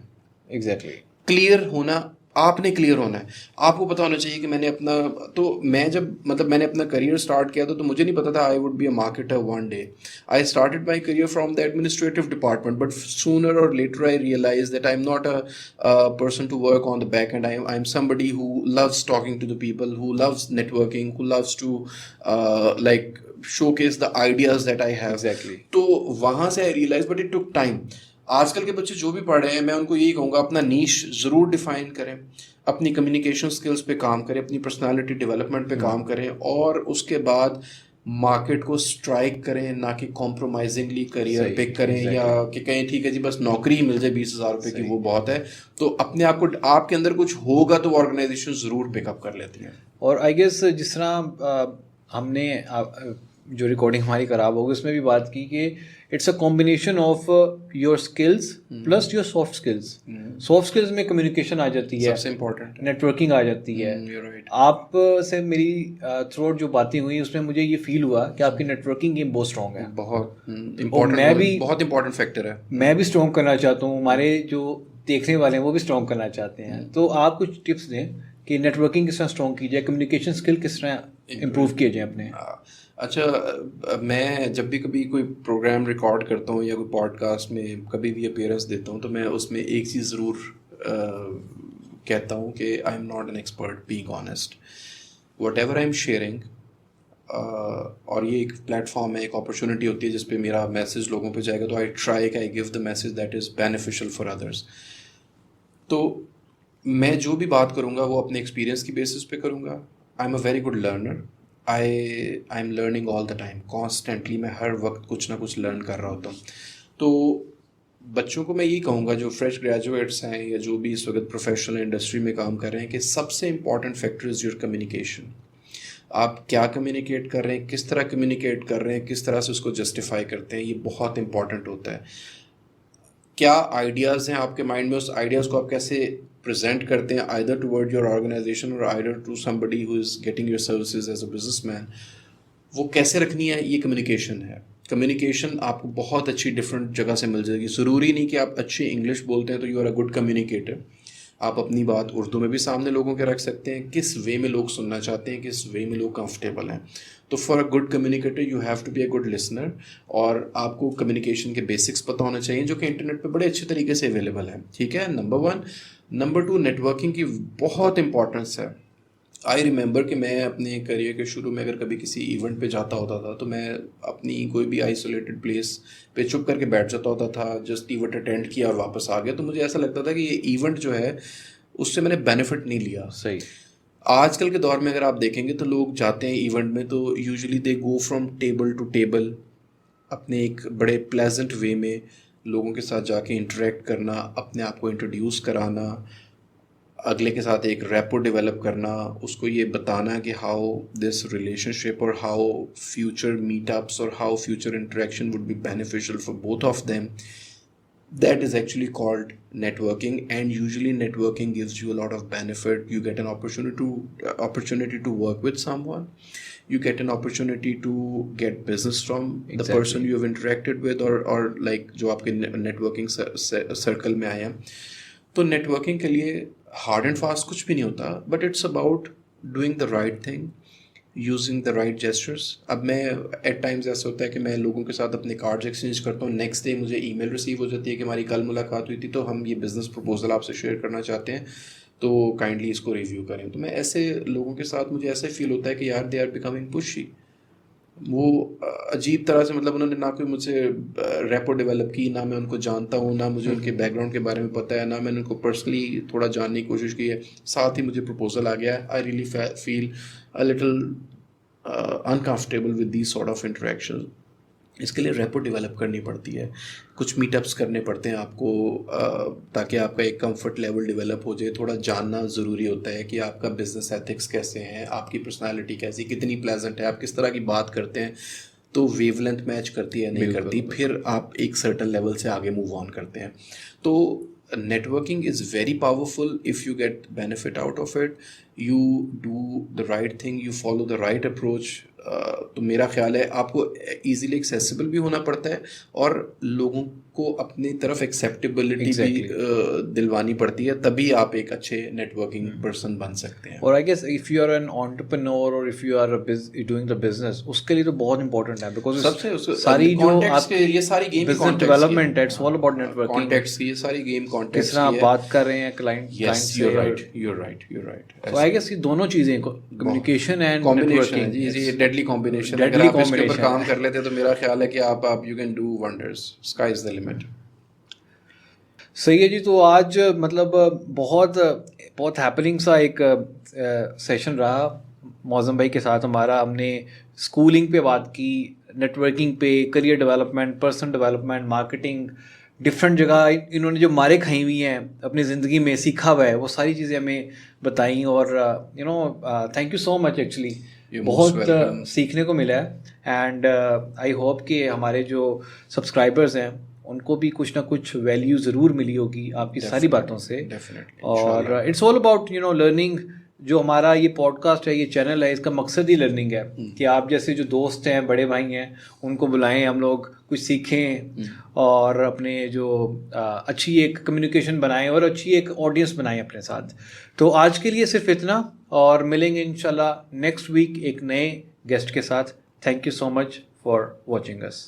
ایگزیکٹلی. کلیئر ہونا, آپ نے کلیئر ہونا ہے. آپ کو پتا ہونا چاہیے کہ میں نے اپنا, تو میں جب میں نے اپنا کریئر اسٹارٹ کیا تو مجھے نہیں پتا تھا I would be a marketer one day. I started my career from the administrative department, but sooner or later I realise that I am not a person to work on the back end. I am somebody who loves talking to the people, who loves networking, who loves to like showcase the ideas that I have. Exactly. تو وہاں سے I realized, but it took time. آج کل کے بچے جو بھی پڑھ رہے ہیں میں ان کو یہی کہوں گا اپنا نیش ضرور ڈیفائن کریں, اپنی کمیونیکیشن سکلز پہ کام کریں, اپنی پرسنالٹی ڈیولپمنٹ پہ کام کریں, اور اس کے بعد مارکیٹ کو اسٹرائک کریں, نہ کہ کمپرومائزنگلی کریئر پک کریں یا کہ کہیں ٹھیک ہے جی بس نوکری ہی مل جائے 20,000 روپے کی وہ بہت ہے. تو اپنے آپ کو, آپ کے اندر کچھ ہوگا تو آرگنائزیشن ضرور پک اپ کر لیتی ہیں. اور آئی گیس جس طرح ہم نے جو ریکارڈنگ ہماری خراب ہوگی اس میں بھی بات کی کہ it's a combination of your skills plus your soft skills. Soft skills میں کمیونیکیشن آ جاتی ہے, سب سے امپورٹنٹ نیٹورکنگ آ جاتی ہے. آپ سے میری تھرو آؤٹ جو باتیں ہوئی اس میں مجھے یہ فیل ہوا کہ آپ کی نیٹورکنگ گیم بہت اسٹرانگ ہے. بہت امپورٹنٹ فیکٹر ہے. میں بھی اسٹرانگ کرنا چاہتا ہوں, ہمارے جو دیکھنے والے ہیں وہ بھی اسٹرانگ کرنا چاہتے ہیں. تو آپ کچھ ٹپس دیں کہ نیٹورکنگ کس طرح اسٹرانگ کی جائے, کمیونیکیشن اسکل کس طرح امپروو کیے جائیں اپنے. اچھا, میں جب بھی کبھی کوئی پروگرام ریکارڈ کرتا ہوں یا کوئی پوڈ کاسٹ میں کبھی بھی اپیئرنس دیتا ہوں تو میں اس میں ایک چیز ضرور کہتا ہوں کہ I am not an expert, being honest. What ever I am sharing, اور یہ ایک پلیٹ فارم ہے, ایک اپرچونیٹی ہوتی ہے جس پہ میرا میسیج لوگوں پہ جائے گا, تو آئی ٹرائی کہ I give the message that is beneficial for others. تو میں جو بھی بات کروں گا وہ اپنے ایکسپیرینس کی بیسس پہ کروں گا. I am a very good learner. I am learning all the time, constantly میں ہر وقت کچھ نہ کچھ لرن کر رہا ہوتا ہوں. تو بچوں کو میں یہی کہوں گا جو فریش گریجویٹس ہیں یا جو بھی اس وقت پروفیشنل انڈسٹری میں کام کر رہے ہیں کہ سب سے important factor is your communication. آپ کیا کمیونیکیٹ کر رہے ہیں, کس طرح کمیونیکیٹ کر رہے ہیں, کس طرح سے اس کو جسٹیفائی کرتے ہیں, یہ بہت امپورٹنٹ ہوتا ہے. کیا آئیڈیاز ہیں آپ کے مائنڈ میں, اس آئیڈیاز کو آپ کیسے پریزنٹ کرتے ہیں either toward your organization or either to somebody who is getting your services as a businessman, وہ کیسے رکھنی ہے, یہ کمیونیکیشن ہے. کمیونیکیشن آپ کو بہت اچھی ڈفرینٹ جگہ سے مل جائے گی. ضروری نہیں کہ آپ اچھی انگلش بولتے ہیں تو you are a good communicator. آپ اپنی بات اردو میں بھی سامنے لوگوں کے رکھ سکتے ہیں, کس وے میں لوگ سننا چاہتے ہیں, کس وے میں لوگ کمفرٹیبل ہیں. تو for a good communicator you have to be a good listener, اور آپ کو کمیونیکیشن کے بیسکس پتہ ہونا چاہیے جو کہ انٹرنیٹ پہ بڑے اچھے طریقے سے اویلیبل ہیں. ٹھیک ہے, نمبر 1. نمبر 2, نیٹورکنگ کی بہت امپورٹنس ہے. آئی ریممبر کہ میں اپنے کریئر کے شروع میں اگر کبھی کسی ایونٹ پہ جاتا ہوتا تھا تو میں اپنی کوئی بھی آئسولیٹڈ پلیس پہ چپ کر کے بیٹھ جاتا ہوتا تھا, جسٹ ایونٹ اٹینڈ کیا اور واپس آ گیا. تو مجھے ایسا لگتا تھا کہ یہ ایونٹ جو ہے اس سے میں نے بینیفٹ نہیں لیا. صحیح. آج کل کے دور میں اگر آپ دیکھیں گے تو لوگ جاتے ہیں ایونٹ میں تو usually they go from table to table, اپنے ایک بڑے پلیزنٹ وے میں لوگوں کے ساتھ جا کے انٹریکٹ کرنا, اپنے آپ کو انٹروڈیوس کرانا, اگلے کے ساتھ ایک ریپو ڈیولپ کرنا, اس کو یہ بتانا کہ ہاؤ دس ریلیشن شپ اور ہاؤ فیوچر میٹ اپس اور how future interaction would be beneficial for both of them. That is actually called networking, and usually networking gives you a lot of benefit. You get an opportunity to work with someone. You get an opportunity to get business from the person you have interacted with or like جو آپ کے networking circle میں آئے ہیں. تو networking کے لیے hard and fast کچھ بھی نہیں ہوتا, but it's about doing the right thing, using the right gestures. اب میں ایٹ ٹائمز ایسا ہوتا ہے کہ میں لوگوں کے ساتھ اپنے کارڈز ایکسچینج کرتا ہوں, نیکسٹ ڈے مجھے ای میل ریسیو ہو جاتی ہے کہ ہماری کل ملاقات ہوئی تھی تو ہم یہ بزنس پروپوزل آپ سے شیئر کرنا چاہتے ہیں تو کائنڈلی اس کو ریویو کریں. تو میں ایسے لوگوں کے ساتھ مجھے ایسے فیل ہوتا ہے کہ یار دے آر بیکمنگ پشی. وہ عجیب طرح سے مطلب انہوں نے نہ کوئی مجھ سے ریپو ڈیولپ کی, نہ میں ان کو جانتا ہوں, نہ مجھے ان کے بیک گراؤنڈ کے بارے میں پتہ ہے, نہ میں نے ان کو پرسنلی تھوڑا جاننے کی کوشش کی ہے, ساتھ ہی مجھے پروپوزل آ گیا ہے. I really feel a little uncomfortable with these sort of interactions. اس کے لیے ریپو ڈیولپ کرنی پڑتی ہے, کچھ میٹ اپس کرنے پڑتے ہیں آپ کو تاکہ آپ کا ایک کمفرٹ لیول ڈیولپ ہو جائے. تھوڑا جاننا ضروری ہوتا ہے کہ آپ کا بزنس ایتھکس کیسے ہیں, آپ کی پرسنالٹی کیسی, کتنی پلیزنٹ ہے, آپ کس طرح کی بات کرتے ہیں, تو ویو لینتھ میچ کرتی ہے نہیں کرتی, پھر آپ ایک سرٹن لیول سے آگے موو آن کرتے ہیں. تو networking is very powerful if you get benefit out of it, you do the right thing, you follow the right approach. تو میرا خیال ہے آپ کو ایزیلی ایکسیسیبل بھی ہونا پڑتا ہے اور لوگوں کو اپنی طرف ایکسیپٹیبلٹی بھی دلوانی پڑتی ہے, تبھی آپ ایک اچھے نیٹ ورکنگ پرسن بن سکتے ہیں. اور I guess if you are an entrepreneur or if you are doing the business, اس کے لیے تو بہت امپورٹنٹ ہے, بیکاز سب سے ساری جو آپ یہ ساری گیم بزنس ڈیولپمنٹ ہے, it's all about networking, contacts, یہ ساری گیم کانٹیکٹس کس طرح آپ بات کر رہے ہیں کلائنٹ سے. You right. تو آئی گیس یہ دونوں چیزیں کمیونیکیشن اینڈ کمبینیشن, جی ڈیڈلی کمبینیشن, اگر آپ اس کے اوپر کام کر لیتے تو میرا خیال ہے کہ آپ you can do wonders, sky is the limit. صحیح ہے جی. تو آج مطلب بہت ہیپننگ سا ایک سیشن رہا معظم بھائی کے ساتھ ہمارا. ہم نے اسکولنگ پہ بات کی, نیٹ ورکنگ پہ, career development, personal development, marketing, different جگہ انہوں نے جو مارے کھائی ہوئی ہیں اپنی زندگی میں, سیکھا ہوا ہے, وہ ساری چیزیں ہمیں بتائیں. اور thank you so much, actually بہت سیکھنے کو ملا ہے. اینڈ آئی ہوپ کہ ہمارے جو سبسکرائبرز ہیں ان کو بھی کچھ نہ کچھ ویلیو ضرور ملی ہوگی آپ کی ساری باتوں سے. اور اٹس آل اباؤٹ لرننگ. جو ہمارا یہ پوڈ کاسٹ ہے, یہ چینل ہے, اس کا مقصد ہی لرننگ ہے کہ آپ جیسے جو دوست ہیں, بڑے بھائی ہیں, ان کو بلائیں, ہم لوگ کچھ سیکھیں اور اپنے جو اچھی ایک کمیونیکیشن بنائیں اور اچھی ایک آڈینس بنائیں اپنے ساتھ. تو آج کے لیے صرف اتنا, اور ملیں گے انشاءاللہ نیکسٹ ویک ایک نئے گیسٹ کے ساتھ. Thank you so much for watching us.